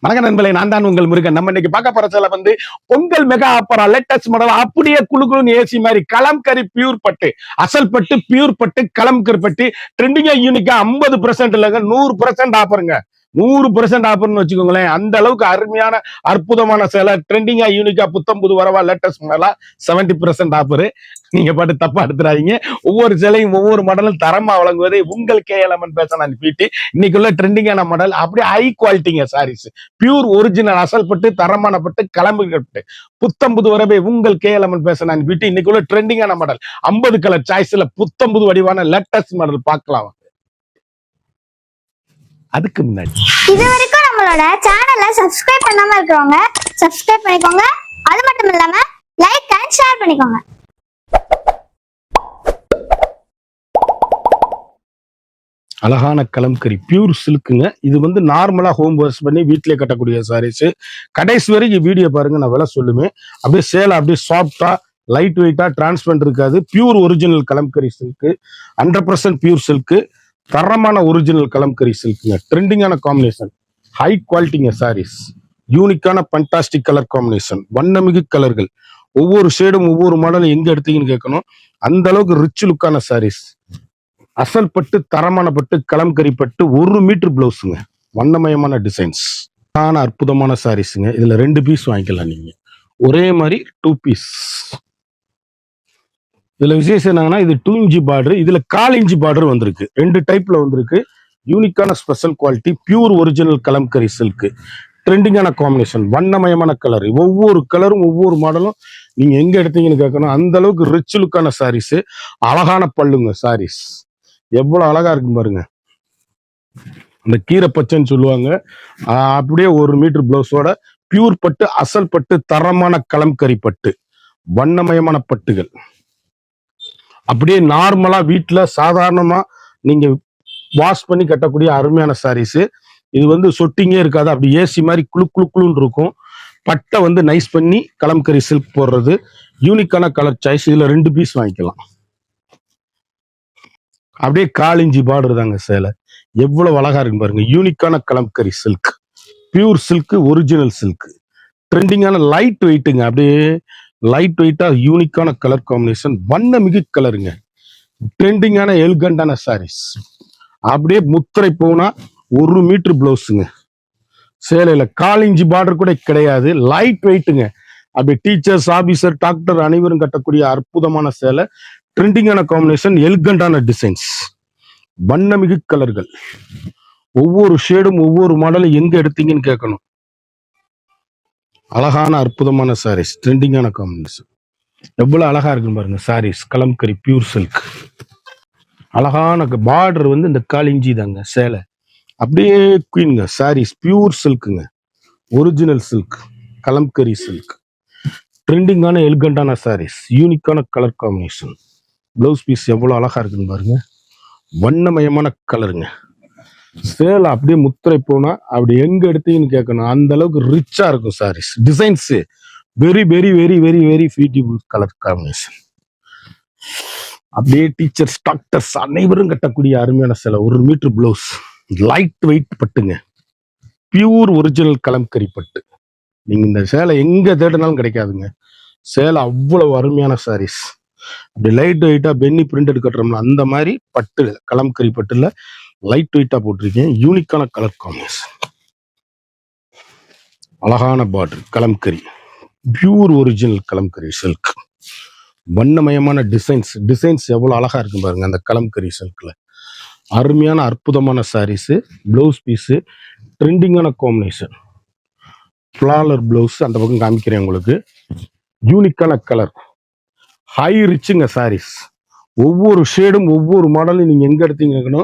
வணக்கம் நண்பர்களே, நான் தான் உங்கள் முருகன். நம்ம இன்னைக்கு பார்க்க போற சேலை வந்து பொங்கல் மெகா ஆஃபரா லேட்டஸ்ட் மாடல் அப்படியே குழுக்குழுன்னு ஏசி மாதிரி கலம்கரி பியூர் பட்டு, அசல் பட்டு பியூர் பட்டு கலம்கரி பட்டு ட்ரெண்டிங்கா யூனிக்கா 50% இல்லைங்க 100% ஆஃபருங்க. 100% ஆஃபர்னு வச்சுக்கோங்களேன். அந்த அளவுக்கு அருமையான அற்புதமான சேலை, ட்ரெண்டிங்கா யூனிக்கா புத்தம் புது வரவா லேட்டஸ்ட் மாடலா 70% ஆஃபர். நீங்க பாட்டு தப்பா எடுத்துறாதீங்க. ஒவ்வொரு சேலையும் ஒவ்வொரு மாடலும் தரமா வழங்குவதை உங்கள் KLMN பேச நான் பீட்டி. இன்னைக்குள்ள ட்ரெண்டிங்கான மாடல் அப்படியே ஹை குவாலிட்டிங்க சாரீஸ், பியூர் ஒரிஜினல் அசல் பட்டு தரமான பட்டு கிளம்பு பட்டு புத்தம்புது வரவே உங்கள் KLMN பேச நான் பீட்டி. இன்னைக்குள்ள ட்ரெண்டிங்கான மாடல் 50 கலர் சாய்ஸ்ல புத்தம்புது வடிவான லேட்டஸ்ட் மாடல் பார்க்கலாம். அதுக்கு முன்னாடி இது வரைக்கும் நம்மளோட சேனலை சப்ஸ்கிரைப் பண்ணாம இருக்கிறவங்க சப்ஸ்கிரைப் பண்ணிக்கோங்க. அது மட்டும் இல்லாம லைக் அண்ட் ஷேர் பண்ணிக்கோங்க. அழகான கலம்கரி பியூர் சில்க்குங்க. இது வந்து நார்மலா ஹோம் வாஷ் பண்ணி வீட்டிலே கட்டக்கூடிய சாரீஸ். கடைசி வரைக்கும் வீடியோ பாருங்க, நான் விலை சொல்லுவேன். அப்படியே சேலை அப்படியே சாஃப்டா லைட் வெயிட்டா டிரான்ஸ்பரண்ட் இருக்காது. Pure original Kalamkari silk, 100% pure silk, தரமான ஒரிஜினல் கலம்கரி சில்க்குங்க. ட்ரெண்டிங்கான காம்பினேஷன், ஹை குவாலிட்டிங்க சாரீஸ், யூனிக்கான பண்டாஸ்டிக் கலர் காம்பினேஷன், வண்ணமிகு கலர்கள். ஒவ்வொரு ஷேடும் ஒவ்வொரு மாடலும் எங்க எடுத்தீங்கன்னு கேட்கணும். அந்த அளவுக்கு ரிச் லுக்கான சாரீஸ், அசல் பட்டு தரமான பட்டு கலம்கரி பட்டு 1 மீட்டர் பிளவுஸுங்க, வண்ணமயமான டிசைன்ஸ், அற்புதமான சாரீஸுங்க. இதுல 2 பீஸ் வாங்கிக்கலாம் நீங்க, ஒரே மாதிரி 2 பீஸ். இதுல விசேஷம் என்னங்கன்னா, இது 2 இன்ச் பார்டர், இதுல 1/4 இன்ச் பார்டர் வந்திருக்கு. 2 டைப்ல வந்திருக்கு. யூனிக்கான special quality, pure original Kalamkari silk, ட்ரெண்டிங்கான காம்பினேஷன், வண்ணமயமான கலர். ஒவ்வொரு கலரும் ஒவ்வொரு மாடலும் நீங்க எங்க எடுத்தீங்கன்னு கேட்கணும். அந்த அளவுக்கு ரிச் லுக்கான சாரீஸ், அழகான பல்லுங்க சாரீஸ். எவ்வளவு அழகா இருக்கு பாருங்க. அந்த கீரை பச்சைன்னு சொல்லுவாங்க, அப்படியே 1 மீட்டர் பிளவுஸோட பியூர் பட்டு அசல் பட்டு தரமான கலம்கரி பட்டு, வண்ணமயமான பட்டுகள். அப்படியே நார்மலா வீட்டுல சாதாரணமா நீங்க வாஷ் பண்ணி கட்டக்கூடிய அருமையான சாரீஸ். இது வந்து சொட்டிங்கே இருக்காது, அப்படி ஏசி மாதிரி குளு குளு குளுன்னு இருக்கும். பட்டை வந்து நைஸ் பண்ணி கலம்கரி சில்க் போடுறது, யூனிக்கான கலர் சாய்ஸ். இதுல 2 பீஸ் வாங்கிக்கலாம். அப்படியே 1/4 இன்ச் பார்டர் தாங்க சேலை. எவ்வளவு அழகா இருக்கு பாருங்க. யூனிக்கான Kalamkari silk, pure silk, original silk, ட்ரெண்டிங்கான லைட் வெயிட்டுங்க. அப்படியே லைட் வெயிட்டா யூனிக்கான கலர் காம்பினேஷன், வண்ண மிகு கலருங்க. ட்ரெண்டிங்கான எல்கண்டான சாரீஸ். அப்படியே முத்திரை போனா 1 மீட்டர் பிளவுஸுங்க. சேலையில 1/4 இன்ச் பார்டர் கூட கிடையாது, லைட் வெயிட்டுங்க. அப்படியே டீச்சர்ஸ், ஆபீசர், டாக்டர் அனைவரும் கட்டக்கூடிய அற்புதமான சேலை. ட்ரெண்டிங்கான காம்பினேஷன், எல்கண்டான டிசைன்ஸ், வண்ணமிகு கலர்கள். ஒவ்வொரு ஷேடும் ஒவ்வொரு மாடலும் எங்க எடுத்தீங்கன்னு கேட்கணும். அழகான அற்புதமான சாரீஸ், ட்ரெண்டிங்கான காம்பினேஷன். எவ்வளவு அழகா இருக்குன்னு பாருங்க சாரீஸ். கலம்கரி பியூர் சில்க், அழகான பார்டர் வந்து இந்த 1/4 இன்ச்சி தாங்க சேலை. அப்படியே குயின்ங்க சாரீஸ், பியூர் சில்க்குங்க, ஒரிஜினல் சில்க், கலம்கரி சில்க், ட்ரெண்டிங்கான எல்கண்டான சாரீஸ், யூனிக்கான கலர் காம்பினேஷன். பிளவுஸ் பீஸ் எவ்வளவு அழகா இருக்குன்னு பாருங்க, வண்ணமயமான கலருங்க. சேலை அப்படியே முத்திரை போனா அப்படி எங்க எடுத்தீங்கன்னு கேட்கணும். அந்த அளவுக்கு ரிச்சா இருக்கும் saris. Designs very very very very very beautiful colour combination. அப்படியே டீச்சர்ஸ், டாக்டர்ஸ் அனைவரும் கட்டக்கூடிய அருமையான சேலை. 1 மீட்டர் பிளவுஸ், லைட் வெயிட் பட்டுங்க, பியூர் ஒரிஜினல் கலம்கரி பட்டு. நீங்க இந்த சேலை எங்க தேடினாலும் கிடைக்காதுங்க. சேலை அவ்வளவு அருமையான சாரீஸ். அப்படி லைட் வெயிட்டா பென்னி பிரிண்டட் கட்டுறோம்ல, அந்த மாதிரி பட்டு கலம்கரி பட்டுல லைட் வெயிட்டா போட்டிருக்கேன். யூனிக்கான கலர் காம்பினேஷன், அழகான border, Kalamkari, pure original Kalamkari silk, வண்ணமயமான டிசைன்ஸ். டிசைன்ஸ் எவ்வளவு அழகா இருக்கு பாருங்க அந்த கலம்கரி சில்க்ல. அருமையான அற்புதமான சாரீஸ். பிளவுஸ் பீஸ் ட்ரெண்டிங்கான காம்பினேஷன், ஃபிளாலர் பிளவுஸ் அந்த பக்கம் காமிக்கிறேன் உங்களுக்கு. யூனிக்கான கலர், ஹை ரிச்சுங்க சாரீஸ். ஒவ்வொரு ஷேடும் ஒவ்வொரு மாடலும் நீங்க எங்க எடுத்தீங்க.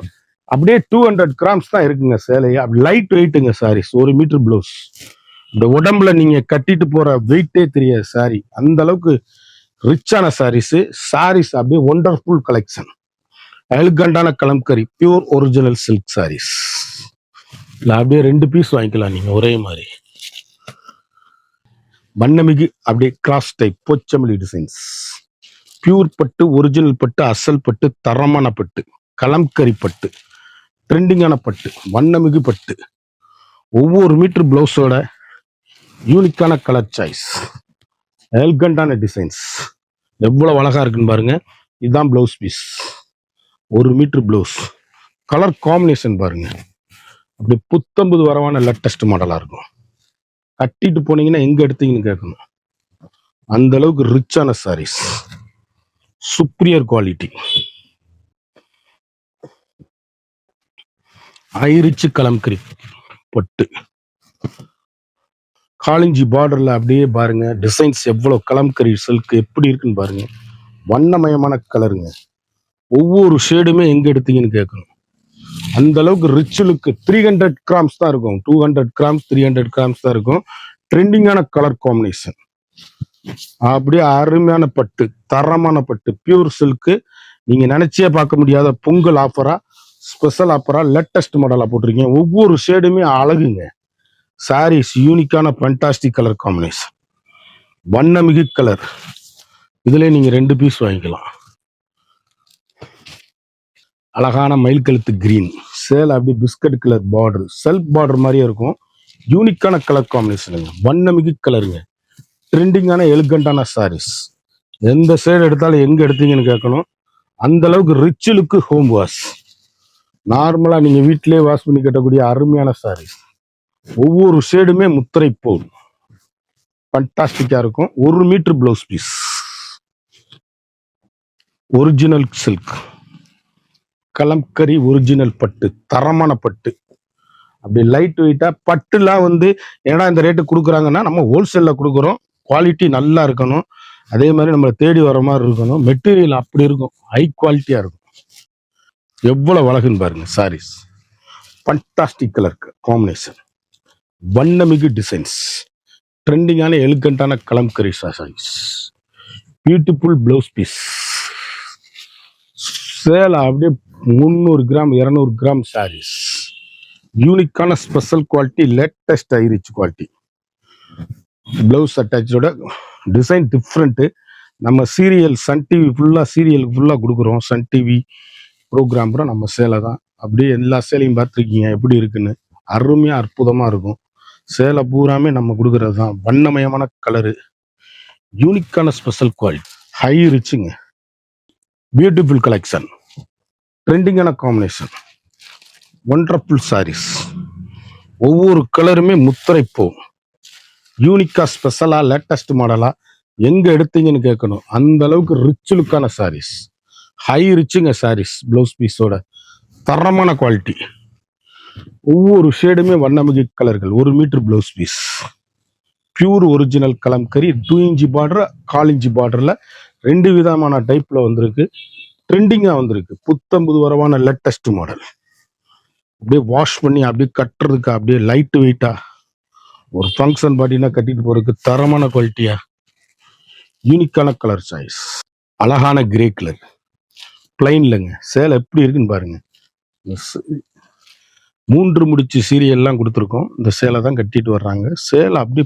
அப்படியே 200 கிராம்ஸ் தான் இருக்குங்க சேலையை. அப்படி லைட் வெயிட்டுங்க சாரீஸ். 1 metre blouse. இந்த உடம்புல நீங்க கட்டிட்டு போற வெயிட்டே தெரியாது சாரி. அந்த அளவுக்கு ரிச்சான சாரீஸ். சாரீஸ் அப்படியே ஒண்டர்ஃபுல் கலெக்ஷன், எல்கண்டான Kalamkari pure original silk saris. இல்ல அப்படியே 2 பீஸ் வாங்கிக்கலாம் நீங்க ஒரே மாதிரி. வண்ணமிகு அப்படியே cross type Pochampally designs, pure பட்டு, ஒரிஜினல் பட்டு, அசல் பட்டு, தரமான பட்டு, கலம்கரி பட்டு, ட்ரெண்டிங்கான பட்டு, வண்ணமிகு பட்டு, ஒவ்வொரு மீட்டர் பிளவுஸோட யூனிக்கான கலர் சாய்ஸ், எல்கண்டான டிசைன்ஸ், எவ்வளவு அழகா இருக்குன்னு பாருங்க. இதுதான் blouse piece. 1 metre blouse. Colour combination பாருங்க, அப்படி புத்தம்புது வரவான லேட்டஸ்ட் மாடலா இருக்கும். கட்டிட்டு போனீங்கன்னா எங்க எடுத்தீங்கன்னு கேட்கணும். அந்த அளவுக்கு ரிச்சான சாரீஸ், சுப்ரியர் குவாலிட்டி. ஐரிச்சு கலம்கரி பட்டு, காலிஞ்சி பார்டர்ல அப்படியே பாருங்க டிசைன்ஸ், எவ்வளவு கலம்கரி சில்க் எப்படி இருக்குன்னு பாருங்க. வண்ணமயமான கலருங்க. ஒவ்வொரு ஷேடுமே எங்க எடுத்தீங்கன்னு கேட்கணும். அந்த அளவுக்கு ரிச் லுக்கு. 300 கிராம்ஸ் தான் இருக்கும், 200 கிராம்ஸ் 300 கிராம்ஸ் தான் இருக்கும். ட்ரெண்டிங்கான கலர் காம்பினேஷன், அப்படியே அருமையான பட்டு, தரமான பட்டு, பியூர் சில்க். நீங்க நினைச்சே பார்க்க முடியாத பொங்கல் ஆஃபரா, ஸ்பெஷல் ஆஃபரா, லேட்டஸ்ட் மாடலா போட்டிருக்கீங்க. ஒவ்வொரு ஷேடுமே அழகுங்க. சாரீஸ் யூனிக்கான ஃபண்டாஸ்டிக் கலர் காம்பினேஷன், வண்ணமிகு கலர். இதுல நீங்க 2 பீஸ் வாங்கிக்கலாம். அழகான மயில் கழுத்து கிரீன் சேல், அப்படி biscuit colour border, self border மாதிரியே இருக்கும். யூனிக்கான கலர் காம்பினேஷனுங்க, வண்ணமிகு கலருங்க. ட்ரெண்டிங்கான எலிகண்டான சாரீஸ். எந்த சைடு எடுத்தாலும் எங்க எடுத்தீங்கன்னு கேட்கணும். அந்த அளவுக்கு ரிச் லுக்கு ஹோம் வாஷ். நார்மலா நீங்க வீட்டிலேயே வாஷ் பண்ணி கட்டக்கூடிய அருமையான சாரீஸ். ஒவ்வொரு ஷேடுமே முத்திரை போல் ஃபண்டாஸ்டிக்கா இருக்கும். 1 metre blouse piece, original silk, Kalamkari original பட்டு, தரமான பட்டு. அப்படி லைட் வெயிட்டா பட்டுலாம் ஏன்னா இந்த ரேட்டு கொடுக்குறாங்கன்னா நம்ம ஹோல்சேல்ல கொடுக்குறோம். குவாலிட்டி நல்லா இருக்கணும், அதே மாதிரி நம்மளை தேடி வர மாதிரி இருக்கணும். மெட்டீரியல் அப்படி இருக்கும், ஹை குவாலிட்டியா இருக்கும். எவ்வளவு அழகுன்னு பாருங்க சாரீஸ். ஃபண்டாஸ்டிக் கலர் காம்பினேஷன், வண்ணமிகு டிசைன்ஸ், ட்ரெண்டிங்கான எலிகண்டான Kalamkari saris, beautiful blouse piece. சேல அப்படியே 300 கிராம் 200 கிராம் சாரீஸ். யூனிக்கான special quality, latest high rich quality. Blouse அட்டாச்சோட டிசைன் டிஃப்ரெண்ட். நம்ம சீரியல் சன் டிவி சீரியலுக்கு ஃபுல்லா கொடுக்குறோம். சன் டிவி ப்ரோக்ராம் கூட நம்ம சேலை தான். அப்படியே எல்லா சேலையும் பார்த்துருக்கீங்க எப்படி இருக்குன்னு. அருமையா அற்புதமா இருக்கும். சேலை பூராமே நம்ம கொடுக்கறது தான். வண்ணமயமான கலரு, யூனிக்கான ஸ்பெஷல் குவாலிட்டி, ஹை ரிச்சுங்க. பியூட்டிஃபுல் கலெக்ஷன், ட்ரெண்டிங்கான காம்பினேஷன், ஒண்டர்ஃபுல் சாரீஸ். ஒவ்வொரு கலருமே முத்திரை போ. யூனிக்கா ஸ்பெஷலா லேட்டஸ்ட் மாடலா எங்க எடுத்தீங்கன்னு கேட்கணும். அந்த அளவுக்கு ரிச் லுக்கான சாரீஸ், ஹை ரிச்சுங்க சாரீஸ். பிளவுஸ் பீஸோட தரமான குவாலிட்டி. ஒவ்வொரு ஷேடுமே வண்ணமிகு கலர்கள். 1 metre blouse piece, pure original Kalamkari. 2 inch border, 1/4 inch பார்டர்ல 2 விதமான டைப்ல வந்திருக்கு. ட்ரெண்டிங்கா வந்திருக்கு. புத்தம்புது வரவான லேட்டஸ்ட் மாடல். அப்படியே வாஷ் பண்ணி அப்படியே கட்டுறதுக்கு அப்படியே லைட் வெயிட்டா, ஒரு ஃபங்க்ஷன் பாட்டினா கட்டிட்டு போறதுக்கு தரமான குவாலிட்டியா, யூனிக்கான கலர் சாய்ஸ். அழகான கிரே கலர் பிளைன்லங்க. சேலை எப்படி இருக்குன்னு பாருங்க. 3 முடிச்சு சீரியல்லாம் கொடுத்துருக்கோம். இந்த சேலை தான் கட்டிட்டு வர்றாங்க. சேலை அப்படி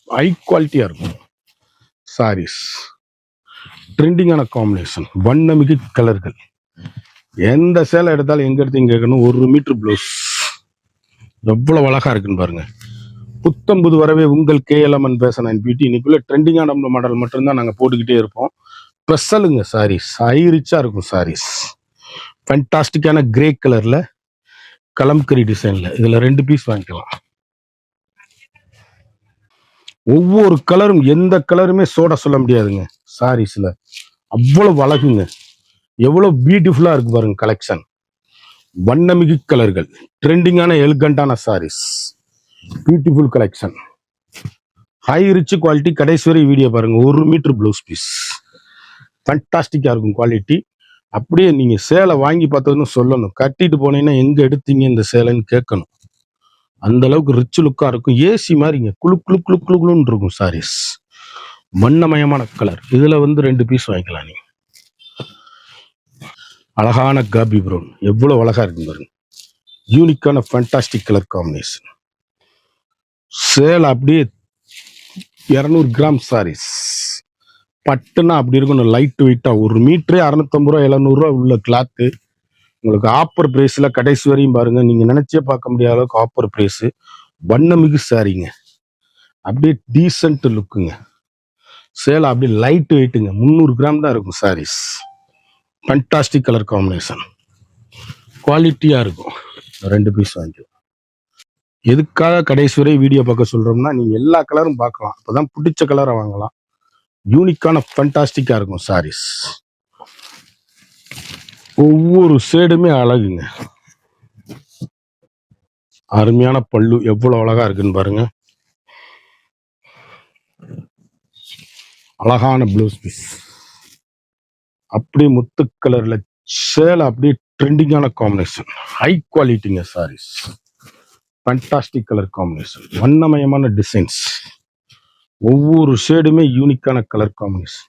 ஹை குவாலிட்டியா இருக்கும். சாரீஸ் ட்ரெண்டிங்கான காம்பினேஷன், வண்ணமிகு கலர்கள். எந்த சேலை எடுத்தாலும் எங்க எடுத்தீங்க கேட்கணும். 1 மீட்டர் பிளவுஸ் எவ்வளவு அழகா இருக்குன்னு பாருங்க. புத்தம்புது வரவே உங்கள் KLMN பேஷன் அண்ட் பியூட்டி. இன்னைக்குள்ள ட்ரெண்டிங்கான மாடல் மட்டும்தான் நாங்க போட்டுக்கிட்டே இருப்போம். ஸ்பெஷலுங்க சாரீஸ், ஹை ரிச்சா இருக்கும் சாரீஸ். ஃபண்டாஸ்டிக்கான கிரே கலர்ல கலம்கரி டிசைன்ல இதுல 2 பீஸ் வாங்கிக்கலாம். ஒவ்வொரு கலரும் எந்த கலருமே சோட சொல்ல முடியாதுங்க சாரீஸ்ல. அவ்வளவு அழகுங்க, எவ்வளவு பியூட்டிஃபுல்லா இருக்கு பாருங்க கலெக்ஷன். வண்ணமிகு கலர்கள், ட்ரெண்டிங்கான எலிகண்டான saris, beautiful collection, high rich quality. கடைசி வரை வீடியோ பாருங்க. 1 மீட்டர் பிளவுஸ் பீஸ் ஃபண்டாஸ்டிக்கா இருக்கும் குவாலிட்டி. அப்படியே நீங்க சேலை வாங்கி பார்த்ததுன்னு சொல்லணும். கட்டிட்டு போனீங்கன்னா எங்க எடுத்தீங்க இந்த சேலைன்னு கேட்கணும். அந்த அளவுக்கு ரிச் லுக்கா இருக்கும். ஏசி மாதிரிங்க, குளு குளு குளு குளு குளுன்னு இருக்கும் சாரீஸ். வண்ணமயமான கலர். இதுல 2 பீஸ் வாங்கிக்கலாம் நீங்க. அழகான காபி ப்ரௌன் எவ்வளவு அழகா இருக்கு பாருங்க. யூனிக்கான ஃபண்டாஸ்டிக் கலர் காம்பினேஷன். சேலை அப்படியே 200 கிராம் சாரீஸ். பட்டுனா அப்படி இருக்கணும், லைட் வெயிட்டா. 1 மீட்டரே 650 ரூபா 700 ரூபா உள்ள கிளாத்து. உங்களுக்கு ஆப்பர் பிரைஸ்ல கடைசி வரையும் பாருங்க. நீங்க நினைச்சே பார்க்க முடியாத அளவுக்கு ஆப்பர் பிரைஸ். வண்ணமிகு சாரிங்க, அப்படியே டீசென்ட் லுக்குங்க. சேலை அப்படியே லைட் வெயிட்டுங்க, 300 கிராம் தான் இருக்கும் சாரீஸ். ஃபண்டாஸ்டிக் கலர் காம்பினேஷன், குவாலிட்டியா இருக்கும். 2 பீஸ் வாங்கிக்கலாம். எதுக்காக கடைசி வரை வீடியோ பார்க்க சொல்றோம்னா, நீங்க எல்லா கலரும் பார்க்கலாம், அப்பதான் பிடிச்ச கலரை வாங்கலாம். யூனிக்கான ஃபண்டாஸ்டிக்கா இருக்கும் சாரீஸ். ஒவ்வொரு ஷேடுமே அழகுங்க. அருமையான பல்லு எவ்வளவு அழகா இருக்குன்னு பாருங்க. அழகான ப்ளவுஸ் பீஸ், அப்படியே முத்து கலர்ல சேலை, அப்படியே ட்ரெண்டிங்கான காம்பினேஷன், ஹை குவாலிட்டிங்க சாரீஸ். ஃபண்டாஸ்டிக் கலர் காம்பினேஷன், வண்ணமயமான டிசைன்ஸ், ஒவ்வொரு ஷேடுமே யூனிக்கான கலர் காம்பினேஷன்,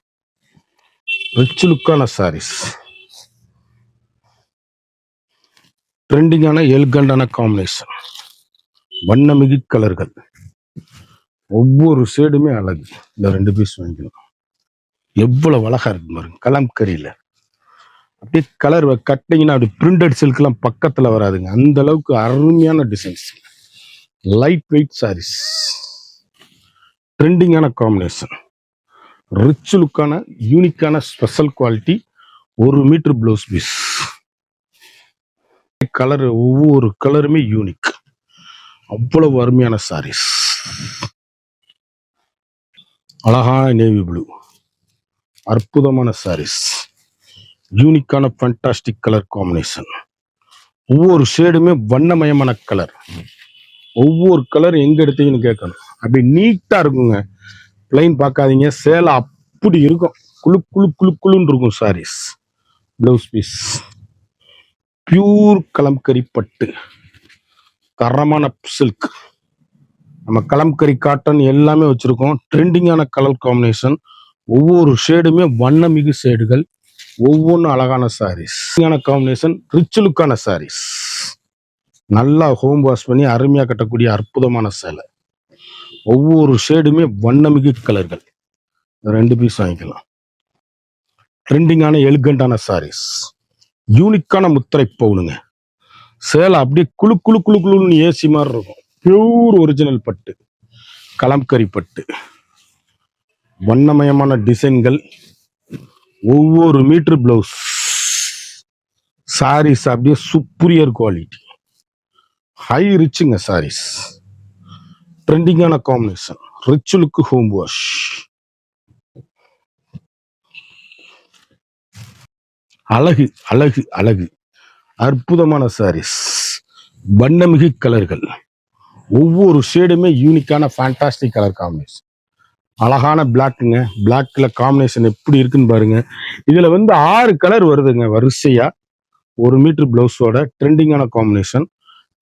ரிச் லுக்கான சாரீஸ், ட்ரெண்டிங்கான எல்கண்டான காம்பினேஷன், வண்ணமிகு கலர்கள், ஒவ்வொரு ஷேடுமே அழகு. இந்த 2 பீஸ் வாங்கிக்கலாம். எவ்வளவு அழகா இருக்கு பாருங்க, கலம்கரியில அப்படியே கலர் கட்டிங்கன்னா அப்படி பிரிண்டட் சில்க்லாம் பக்கத்துல வராதுங்க, அந்த அளவுக்கு அருமையான டிசைன்ஸ். லைட் வெயிட் சாரீஸ், ட்ரெண்டிங்கான காம்பினேஷன், ரிச் லுக்கான யூனிக்கான special quality. 1 metre blouse piece. Colour, ஒவ்வொரு கலருமே யூனிக், அவ்வளவு அருமையான சாரீஸ். அழகான நேவி ப்ளூ, அற்புதமான சாரீஸ், யூனிக்கான ஃபண்டாஸ்டிக் கலர் காம்பினேஷன், ஒவ்வொரு ஷேடுமே வண்ணமயமான கலர். ஒவ்வொரு கலர் எங்க எடுத்தீங்கன்னு கேட்கணும், அப்படி நீட்டா இருக்குங்க. பிளைன் பார்க்காதீங்க, சேலை அப்படி இருக்கும், குளு குளு குளு குளுன்னு இருக்கும் sarees. Blouse piece pure Kalamkari பட்டு, தரமான சில்க். நம்ம கலம்கரி காட்டன் எல்லாமே வச்சிருக்கோம். ட்ரெண்டிங்கான கலர் காம்பினேஷன், ஒவ்வொரு ஷேடுமே வண்ணமிகு ஷேடுகள், ஒவ்வொன்றும் அழகான சாரீஸ். காம்பினேஷன், ரிச் லுக்கான சாரீஸ். நல்லா ஹோம் வாஷ் பண்ணி அருமையா கட்டக்கூடிய அற்புதமான சேலை. ஒவ்வொரு ஷேடுமே வண்ணமிகு கலர்கள். 2 பீஸ் வாங்கிக்கலாம். ட்ரெண்டிங்கான எலிகண்டான சாரீஸ், யூனிக்கான முத்திரை பவுனுங்க. சேலை அப்படியே குளு குளு குளு குளுன்னு ஏசி மாதிரி இருக்கும். பியூர் ஒரிஜினல் பட்டு, கலம்கரி பட்டு, வண்ணமயமான டிசைன்கள், ஒவ்வொரு மீட்டர் பிளவுஸ் சாரீஸ் அப்படியே சுப்பீரியர் குவாலிட்டி, ஹை ரிச்சுங்க சாரீஸ். ட்ரெண்டிங்கான combination, rich look home wash. அழகு அழகு அழகு, அற்புதமான சாரீஸ், வண்ணமிகு கலர்கள், ஒவ்வொரு ஷேடுமே யூனிக்கான ஃபேண்டாஸ்டிக் கலர் காம்பினேஷன். அழகான பிளாக்குங்க, பிளாக்ல காம்பினேஷன் எப்படி இருக்குன்னு பாருங்க. இதுல 6 கலர் வருதுங்க வரிசையா. 1 மீட்டர் பிளவுஸோட ட்ரெண்டிங்கான காம்பினேஷன்,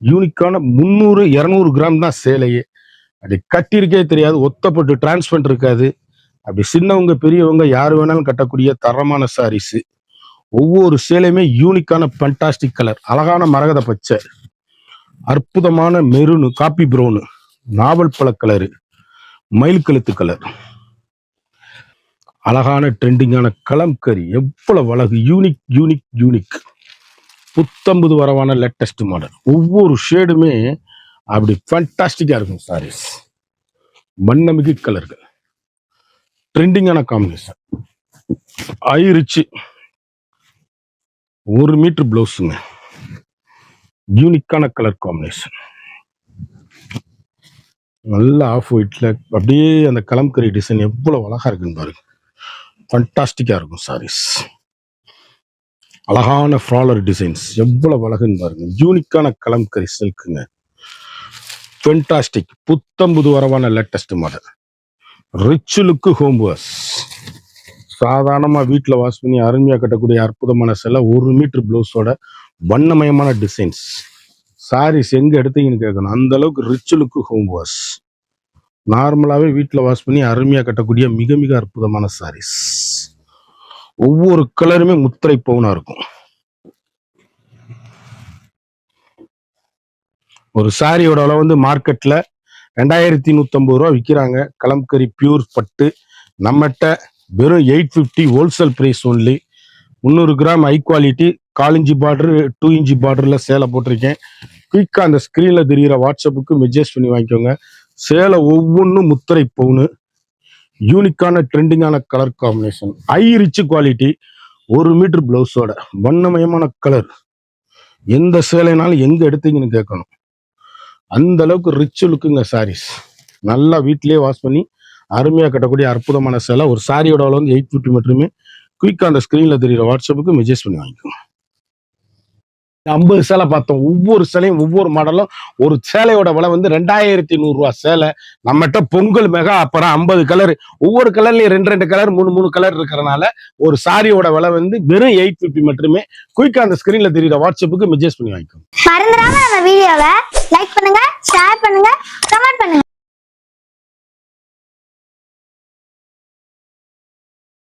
யூனிக்கான 300-200 கிராம் தான் சேலையே. அப்படி கட்டியிருக்கே தெரியாது, ஒத்தப்பட்டு டிரான்ஸ்பரண்ட் இருக்காது. அப்படி சின்னவங்க பெரியவங்க யாரு வேணாலும் கட்டக்கூடிய தரமான சாரீஸ். ஒவ்வொரு சேலையுமே யூனிக்கான ஃபண்டாஸ்டிக் கலர், அழகான மரகத பச்சை, அற்புதமான மெரூனு, காப்பி ப்ரௌனு, நாவல் பழ கலரு, மயில் கழுத்து கலர், அழகான ட்ரெண்டிங்கான கலம்கரி. எவ்வளவு அழகு, யூனிக் யூனிக் யூனிக். புத்தம்புது வரவான லேட்டஸ்ட் மாடல். ஒவ்வொரு ஷேடுமே அப்படி ஃபண்டாஸ்டிக்கா இருக்கும் சாரீஸ். வண்ணமிகு கலர்கள், ட்ரெண்டிங்கான காம்பினேஷன், ஆயிருச்சு. 1 மீட்டர் பிளவுஸுங்க, யூனிக்கான கலர் காம்பினேஷன், நல்ல ஆஃப் ஒயிட்ல அப்படியே அந்த கலம்கரி டிசைன் எவ்வளவு அழகா இருக்குன்னு பாருங்க. ஃபண்டாஸ்டிக்கா இருக்கும் சாரீஸ். அழகான ஃப்ராலர் டிசைன்ஸ் எவ்வளவு அழகுன்னு பாருங்க. யூனிக்கான கலம்கரி சில்க்குங்க, ஃபண்டாஸ்டிக். புத்தம்புது வரவான latest model, rich look home wash. சாதாரணமா வீட்டில் வாஷ் பண்ணி அருமையா கட்டக்கூடிய அற்புதமான சேலை. 1 மீட்டர் பிளவுஸோட வண்ணமயமான டிசைன்ஸ். சாரீஸ் எங்க எடுத்தீங்கன்னு கேட்கணும், அந்த அளவுக்கு ரிச் லுக்கு ஹோம் வாஷ். நார்மலாவே வீட்டில் வாஷ் பண்ணி அருமையா கட்டக்கூடிய மிக மிக அற்புதமான சாரீஸ். ஒவ்வொரு கலருமே முத்திரை பவுனா இருக்கும். ஒரு சாரியோட அளவு மார்க்கெட்ல 2150 ரூபா விற்கிறாங்க. கலம்கரி பியூர் பட்டு நம்மகிட்ட வெறும் 850 wholesale price only. 300 gram high quality 1/4 inch border 2 inch பார்டர்ல சேலை போட்டிருக்கேன். குயிக்கா அந்த ஸ்கிரீன்ல தெரிகிற வாட்ஸ்அப்புக்கு மெசேஜ் பண்ணி வாங்கிக்கோங்க. சேலை ஒவ்வொன்றும் முத்திரை பவுனு, யூனிக்கான ட்ரெண்டிங்கான colour combination, high rich quality, 1 metre பிளவுஸோட வண்ணமயமான கலர். எந்த சேலைனாலும் எங்க எடுத்தீங்கன்னு கேட்கணும். அந்த அளவுக்கு ரிச் லுக்குங்க சாரீஸ். நல்லா வீட்டிலேயே வாஷ் பண்ணி அருமையா கட்டக்கூடிய அற்புதமான சேலை. ஒரு சாரியோட அளவு வந்து 850 மட்டுமே. குயிக்கா அந்த ஸ்கிரீன்ல தெரியுற வாட்ஸ்அப்புக்கு மெசேஜ் பண்ணி வாங்கிக்கோங்க. 50 சேலை பார்த்தோம். ஒவ்வொரு சேலையும் ஒவ்வொரு மாடலும். ஒரு சேலையோட விலை வந்து 2100 ரூபா சேலை. நம்மகிட்ட பொங்கல் மெகா அப்புறம் 50 கலர், ஒவ்வொரு கலர்லயும் 2 கலர் 3 கலர் இருக்கிறனால ஒரு சாரியோட விலை வந்து வெறும் 850 மட்டுமே. குயிக்கா அந்த ஸ்கிரீன்ல தெரியுற வாட்ஸ்அப்புக்கு மெசேஜ் பண்ணி வாங்கிக்கோங்க. மறந்துடாம நம்ம வீடியோவை லைக் பண்ணுங்க, ஷேர் பண்ணுங்க, கமெண்ட் பண்ணுங்க.